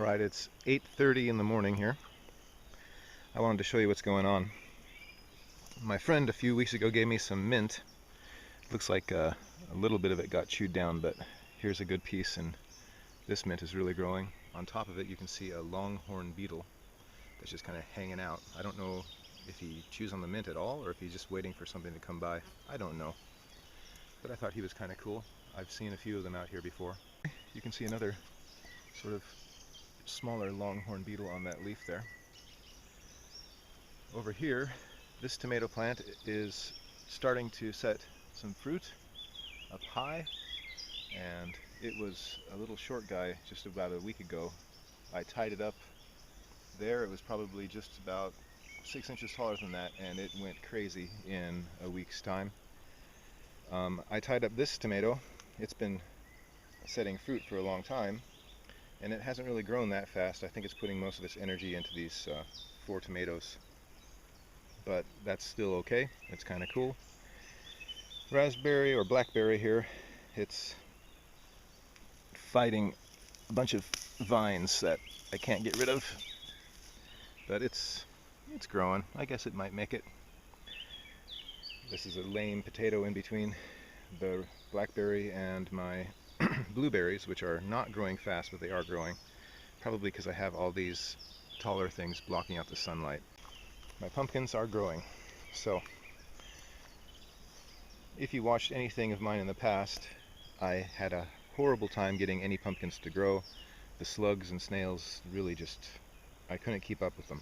Alright, it's 8:30 in the morning here. I wanted to show you what's going on. My friend a few weeks ago gave me some mint. Looks like a little bit of it got chewed down, but here's a good piece, and this mint is really growing. On top of it you can see a longhorn beetle that's just kind of hanging out. I don't know if he chews on the mint at all or if he's just waiting for something to come by. I don't know. But I thought he was kind of cool. I've seen a few of them out here before. You can see another sort of smaller longhorn beetle on that leaf there. Over here, this tomato plant is starting to set some fruit up high, and it was a little short guy just about a week ago. I tied it up there. It was probably just about 6 inches taller than that, and it went crazy in a week's time. I tied up this tomato. It's been setting fruit for a long time, and it hasn't really grown that fast. I think it's putting most of its energy into these 4 tomatoes, but that's still okay. It's kind of cool. Raspberry or blackberry here, it's fighting a bunch of vines that I can't get rid of, but it's growing. I guess it might make it. This is a lame potato in between the blackberry and my blueberries, which are not growing fast, but they are growing, probably because I have all these taller things blocking out the sunlight. My pumpkins are growing. So if you watched anything of mine in the past, I had a horrible time getting any pumpkins to grow. The slugs and snails really I couldn't keep up with them.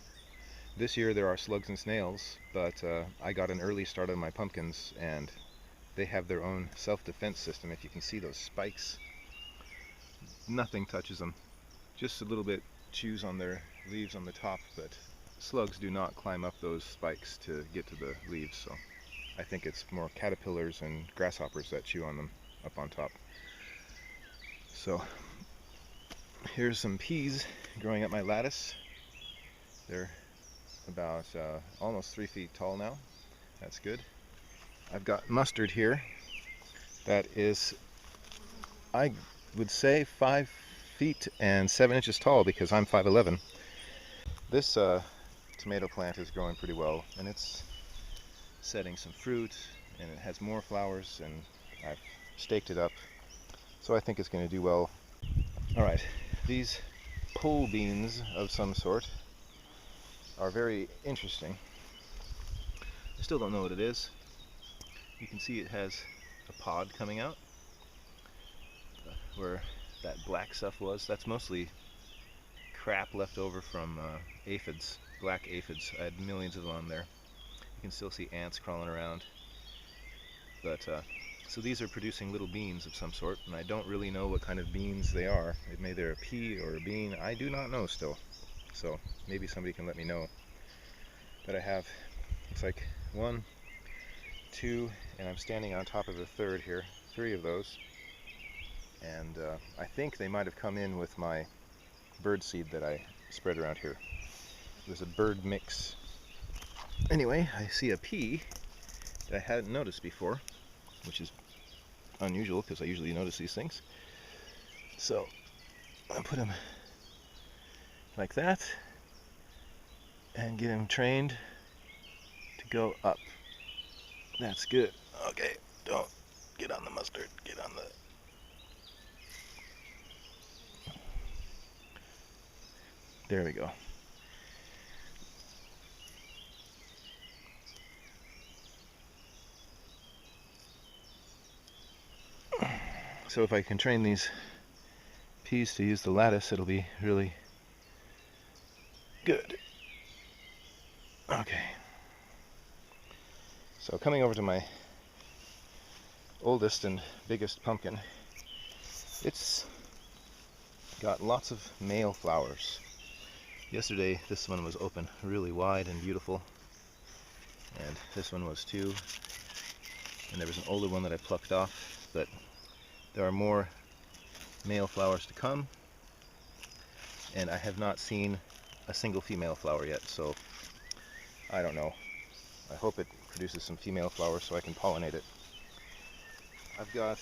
This year there are slugs and snails, but I got an early start on my pumpkins, and they have their own self-defense system. If you can see those spikes, nothing touches them. Just a little bit chews on their leaves on the top, but slugs do not climb up those spikes to get to the leaves, so I think it's more caterpillars and grasshoppers that chew on them up on top. So here's some peas growing up my lattice. They're about almost 3 feet tall now. That's good. I've got mustard here that is, I would say, 5 feet and 7 inches tall because I'm 5'11". This tomato plant is growing pretty well, and it's setting some fruit, and it has more flowers, and I've staked it up, so I think it's going to do well. Alright, these pole beans of some sort are very interesting. I still don't know what it is. You can see it has a pod coming out where that black stuff was. That's mostly crap left over from aphids, black aphids. I had millions of them on there. You can still see ants crawling around. But so these are producing little beans of some sort, and I don't really know what kind of beans they are. Maybe they're a pea or a bean. I do not know still. So maybe somebody can let me know. But I have, looks like 1, 2, and I'm standing on top of the third here. 3 of those. And I think they might have come in with my bird seed that I spread around here. It was a bird mix. Anyway, I see a pea that I hadn't noticed before, which is unusual because I usually notice these things. So I'll put him like that and get him trained to go up. That's good. Okay, don't get on the mustard, get on the... There we go. So if I can train these peas to use the lattice, it'll be really good. Okay. So coming over to my oldest and biggest pumpkin, it's got lots of male flowers. Yesterday this one was open really wide and beautiful, and this one was too, and there was an older one that I plucked off, but there are more male flowers to come, and I have not seen a single female flower yet, so I don't know. I hope it produces some female flowers so I can pollinate it. I've got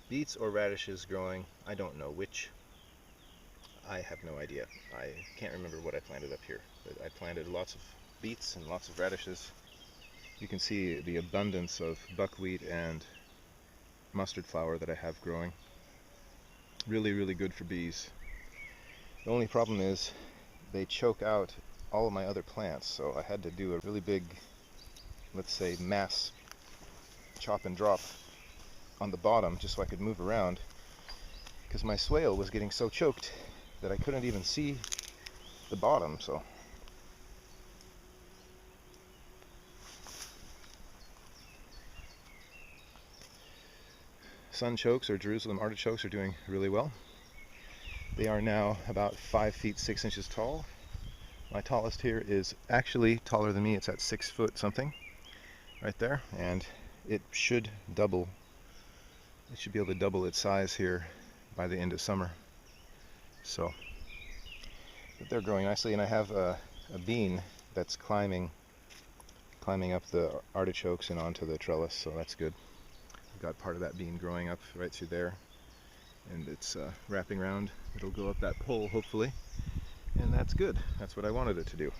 beets or radishes growing, I don't know which. I have no idea. I can't remember what I planted up here, but I planted lots of beets and lots of radishes. You can see the abundance of buckwheat and mustard flower that I have growing. Really, really good for bees. The only problem is they choke out all of my other plants, so I had to do a really big, let's say, mass chop and drop on the bottom just so I could move around, because my swale was getting so choked that I couldn't even see the bottom. So sunchokes or Jerusalem artichokes are doing really well. They are now about 5 feet 6 inches tall. My tallest here is actually taller than me. It's at 6 foot something right there, and it should double. It should be able to double its size here by the end of summer. So, but they're growing nicely, and I have a bean that's climbing up the artichokes and onto the trellis, so that's good. I've got part of that bean growing up right through there, and it's wrapping around. It'll go up that pole hopefully, and that's good. That's what I wanted it to do.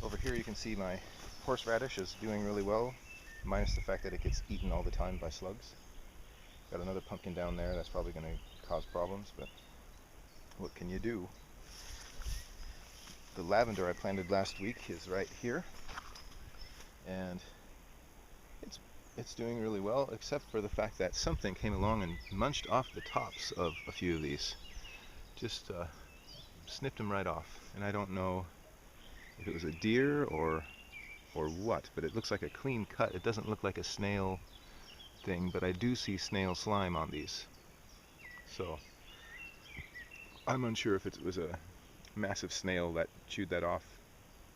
Over here you can see my horseradish is doing really well, minus the fact that it gets eaten all the time by slugs. Got another pumpkin down there that's probably going to cause problems, but what can you do? The lavender I planted last week is right here, and it's doing really well, except for the fact that something came along and munched off the tops of a few of these. Just snipped them right off, and I don't know if it was a deer or what, but it looks like a clean cut. It doesn't look like a snail thing, but I do see snail slime on these. So I'm unsure if it was a massive snail that chewed that off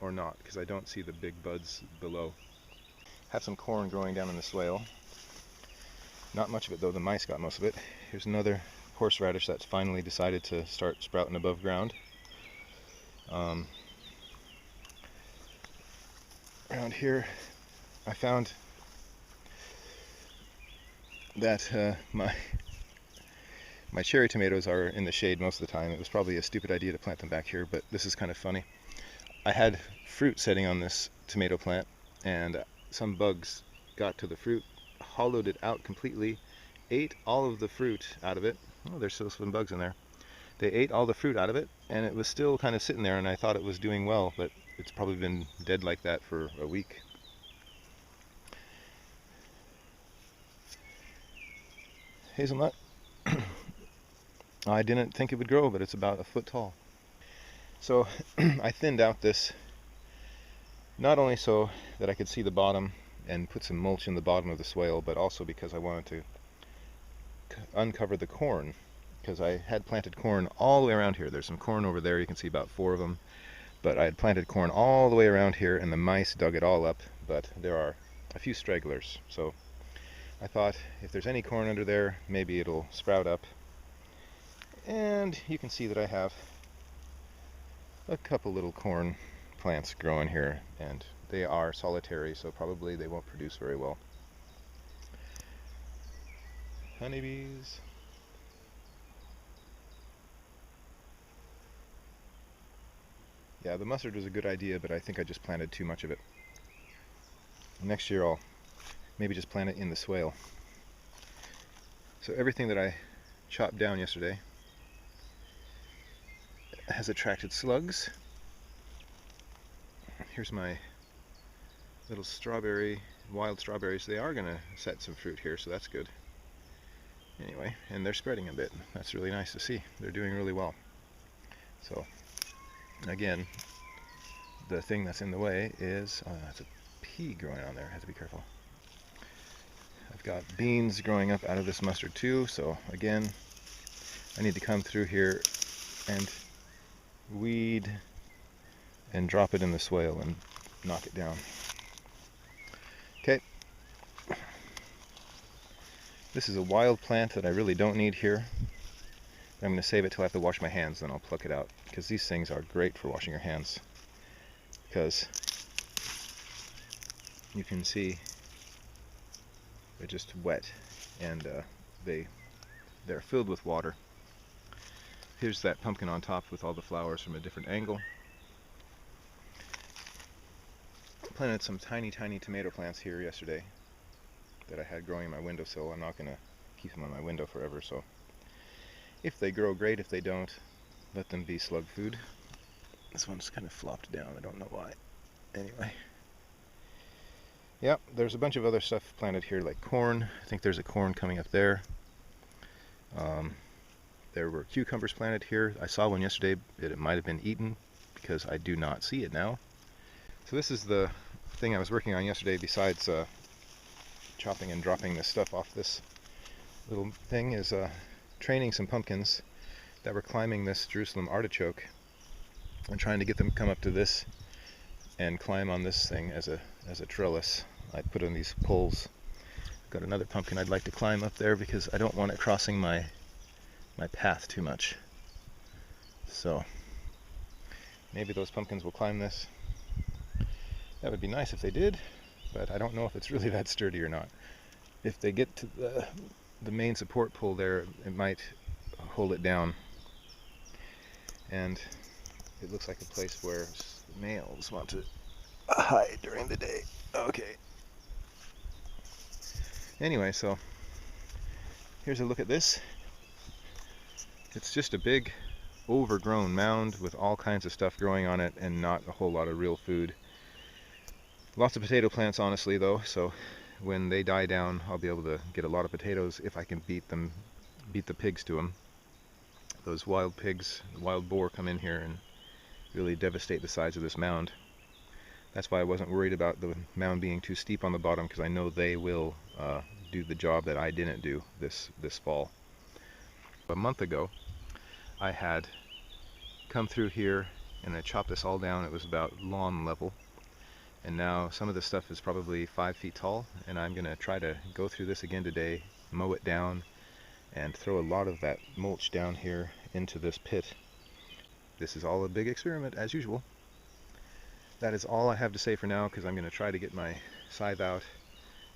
or not, because I don't see the big buds below. Have some corn growing down in the swale. Not much of it though, the mice got most of it. Here's another horseradish that's finally decided to start sprouting above ground. Around here I found that my cherry tomatoes are in the shade most of the time. It was probably a stupid idea to plant them back here, but this is kind of funny. I had fruit setting on this tomato plant, and some bugs got to the fruit, hollowed it out completely, ate all of the fruit out of it. Oh, there's still some bugs in there. They ate all the fruit out of it, and it was still kind of sitting there, and I thought it was doing well, but it's probably been dead like that for a week. Hazelnut. I didn't think it would grow, but it's about a foot tall. So I thinned out this, not only so that I could see the bottom and put some mulch in the bottom of the swale, but also because I wanted to uncover the corn, because I had planted corn all the way around here. There's some corn over there, you can see about 4 of them, but I had planted corn all the way around here, and the mice dug it all up, but there are a few stragglers. So I thought if there's any corn under there, maybe it'll sprout up. And you can see that I have a couple little corn plants growing here, and they are solitary, so probably they won't produce very well. Honeybees. Yeah, the mustard was a good idea, but I think I just planted too much of it. Next year I'll maybe just plant it in the swale. So everything that I chopped down yesterday has attracted slugs. Here's my little wild strawberries. They are going to set some fruit here, so that's good. Anyway, and they're spreading a bit. That's really nice to see. They're doing really well. So, again, the thing that's in the way is, it's a pea growing on there. I have to be careful. I've got beans growing up out of this mustard too, so again, I need to come through here and weed and drop it in the swale and knock it down. Okay. This is a wild plant that I really don't need here. I'm going to save it till I have to wash my hands, then I'll pluck it out, because these things are great for washing your hands, because you can see they're just wet, and they're filled with water. Here's that pumpkin on top with all the flowers from a different angle. Planted some tiny tomato plants here yesterday that I had growing in my windowsill. I'm not going to keep them on my window forever, so if they grow, great. If they don't, let them be slug food. This one's kind of flopped down, I don't know why. Anyway. Yep, there's a bunch of other stuff planted here, like corn. I think there's a corn coming up there. There were cucumbers planted here. I saw one yesterday. It might have been eaten because I do not see it now. So this is the thing I was working on yesterday besides chopping and dropping this stuff off this little thing, is training some pumpkins that were climbing this Jerusalem artichoke and trying to get them to come up to this and climb on this thing as a trellis. I put on these poles. Got another pumpkin I'd like to climb up there because I don't want it crossing my path too much. So maybe those pumpkins will climb this. That would be nice if they did, but I don't know if it's really that sturdy or not. If they get to the main support pole there, it might hold it down. And it looks like a place where males want to hide during the day. Okay. Anyway, so here's a look at this. It's just a big overgrown mound with all kinds of stuff growing on it and not a whole lot of real food. Lots of potato plants, honestly, though, so when they die down I'll be able to get a lot of potatoes if I can beat the pigs to them. Those wild pigs, wild boar, come in here and really devastate the sides of this mound. That's why I wasn't worried about the mound being too steep on the bottom, because I know they will do the job that I didn't do this fall. A month ago I had come through here and I chopped this all down. It was about lawn level, and now some of the stuff is probably 5 feet tall, and I'm going to try to go through this again today, mow it down, and throw a lot of that mulch down here into this pit. This is all a big experiment, as usual. That is all I have to say for now, because I'm going to try to get my scythe out,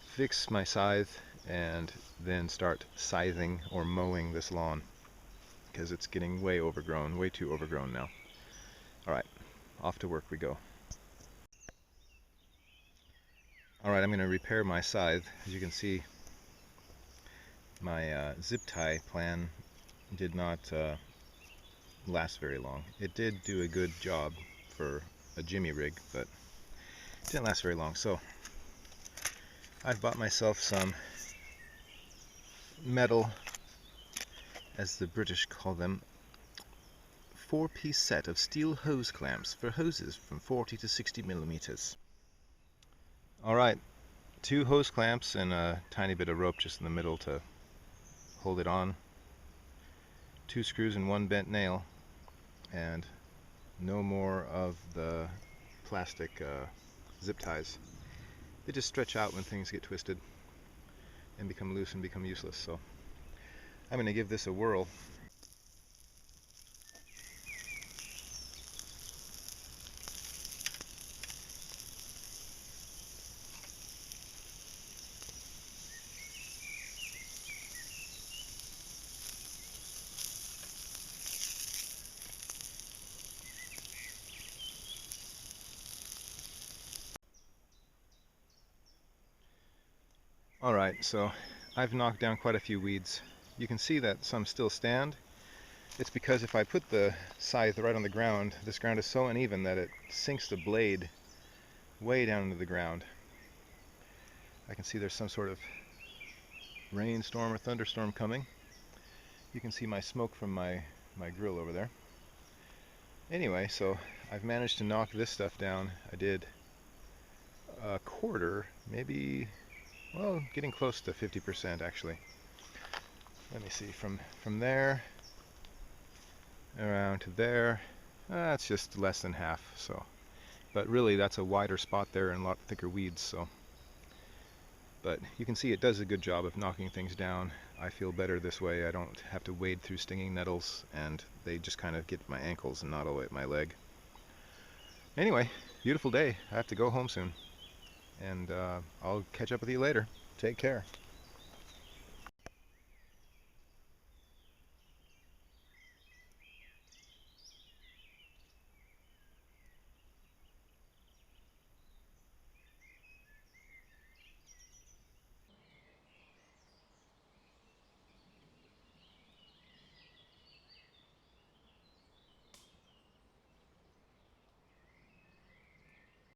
fix my scythe, and then start scything or mowing this lawn, because it's getting way overgrown, way too overgrown now. Alright, off to work we go. Alright, I'm going to repair my scythe. As you can see, my zip tie plan did not last very long. It did do a good job for a jimmy rig, but it didn't last very long. So I've bought myself some metal, as the British call them, 4-piece set of steel hose clamps for hoses from 40 to 60 millimeters. Alright, 2 hose clamps and a tiny bit of rope just in the middle to hold it on, 2 screws and 1 bent nail, and no more of the plastic zip ties. They just stretch out when things get twisted and become loose and become useless. So I'm going to give this a whirl. Alright, so I've knocked down quite a few weeds. You can see that some still stand. It's because if I put the scythe right on the ground, this ground is so uneven that it sinks the blade way down into the ground. I can see there's some sort of rainstorm or thunderstorm coming. You can see my smoke from my grill over there. Anyway, so I've managed to knock this stuff down. I did a quarter, maybe, well, getting close to 50% actually. Let me see, from there around to there, it's just less than half. So, but really that's a wider spot there and a lot thicker weeds. So, but you can see it does a good job of knocking things down. I feel better this way. I don't have to wade through stinging nettles, and they just kind of get my ankles and not all at my leg. Anyway, beautiful day. I have to go home soon, and I'll catch up with you later. Take care.